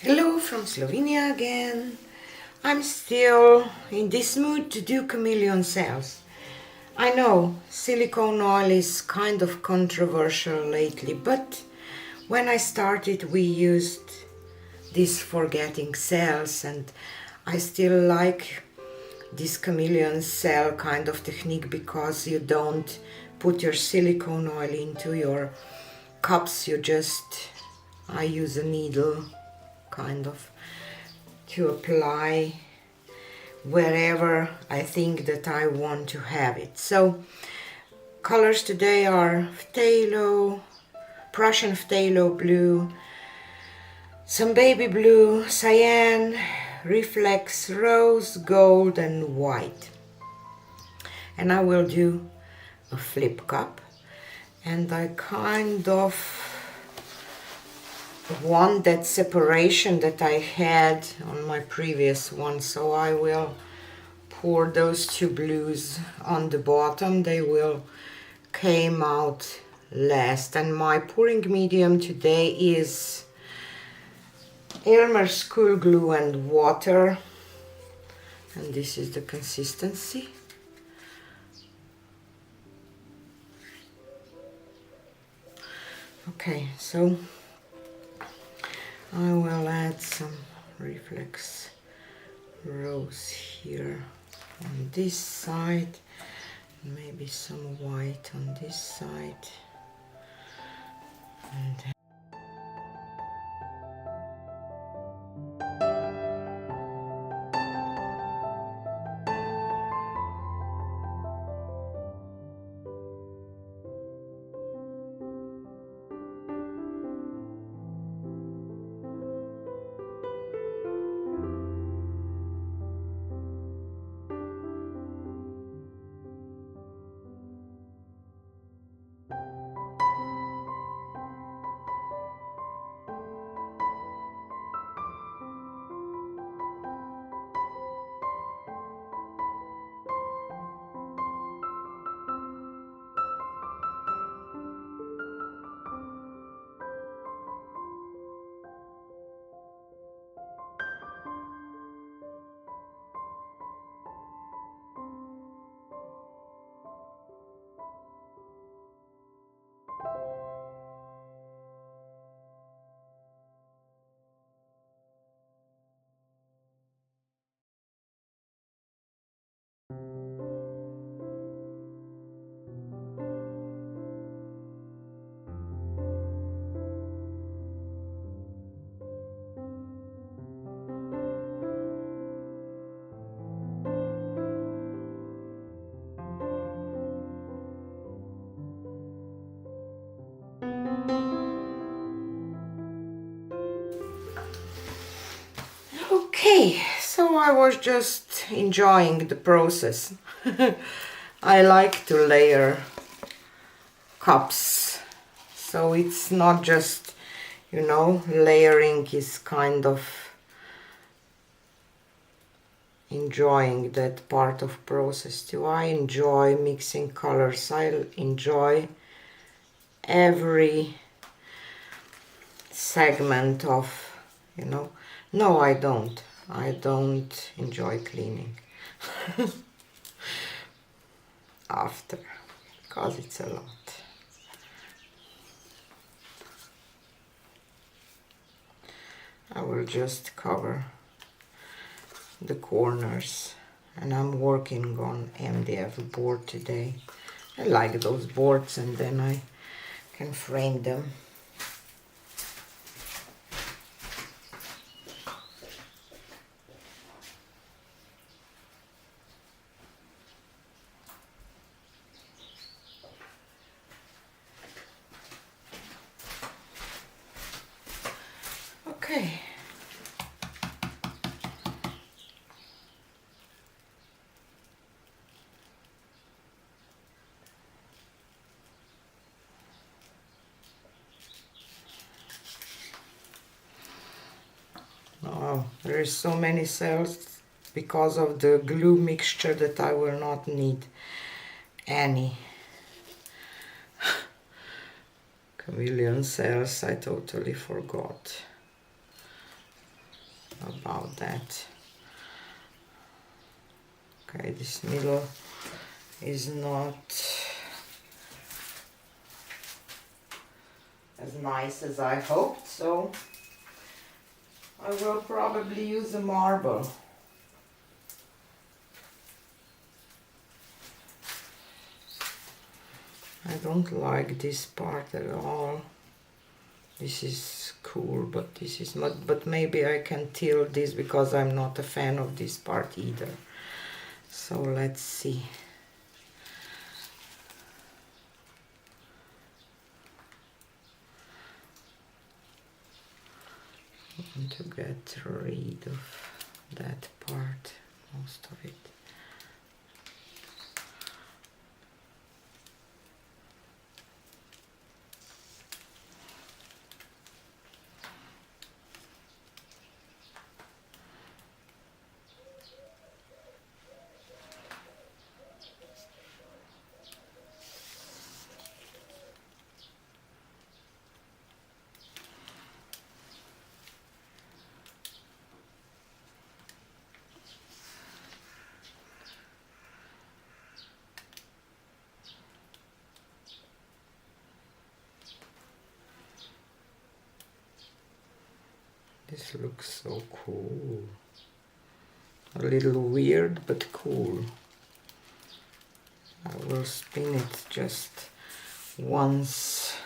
Hello from Slovenia again. I'm still in this mood to do chameleon cells. I know silicone oil is kind of controversial lately, but when I started we used this for getting cells, and I still like this chameleon cell kind of technique because you don't put your silicone oil into your cups, I use a needle kind of to apply wherever I think that I want to have it. So colors today are phthalo, Prussian phthalo blue, some baby blue, cyan, reflex rose, gold and white. And I will do a flip cup, and I kind of want that separation that I had on my previous one, so I will pour those two blues on the bottom. They will came out last, and my pouring medium today is Elmer's Cool Glue and water, and this is the consistency. Okay, so I will add some reflex rose here on this side, maybe some white on this side, and then okay, so I was just enjoying the process. I like to layer cups, so it's not just, layering is kind of enjoying that part of process too. I enjoy mixing colors. I enjoy every segment of, no, I don't enjoy cleaning after, because it's a lot. I will just cover the corners, and I'm working on MDF board today. I like those boards, and then I can frame them. Okay. Oh, there is so many cells because of the glue mixture that I will not need any. Chameleon cells, I totally forgot. about that. Okay, this middle is not as nice as I hoped, so I will probably use a marble. I don't like this part at all. This is cool, but this is not, but maybe I can tilt this because I'm not a fan of this part either. So let's see. I want to get rid of that part, most of it. This looks so cool. A little weird, but cool. I will spin it just once.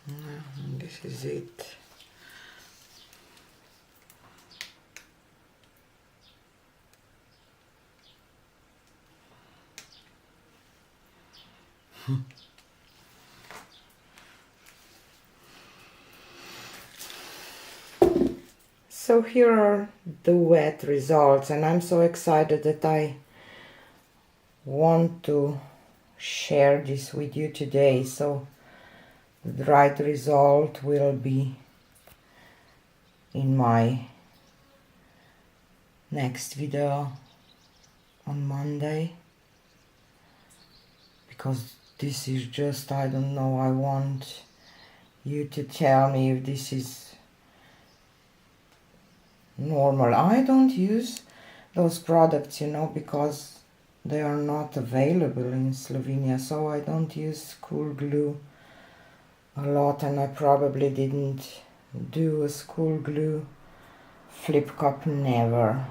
And this is it. So here are the wet results, and I'm so excited that I want to share this with you today. So the right result will be in my next video on Monday, because this is just, I don't know, I want you to tell me if this is normal. I don't use those products, you know, because they are not available in Slovenia, so I don't use school glue a lot, and I probably didn't do a school glue flip cup, never.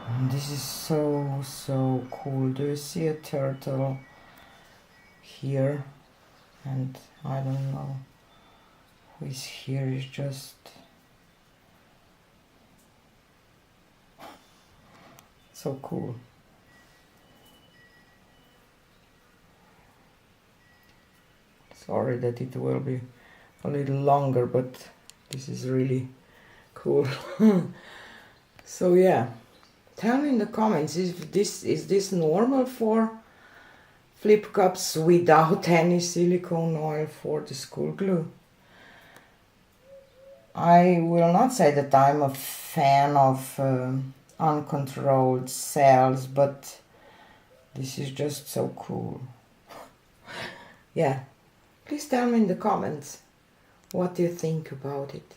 And this is so cool. Do you see a turtle here? And I don't know who is here, is just so cool. Sorry that it will be a little longer, but this is really cool. So yeah, tell me in the comments if this is normal for flip cups without any silicone oil for the school glue. I will not say that I'm a fan of uncontrolled cells, but this is just so cool. Yeah, please tell me in the comments what you think about it.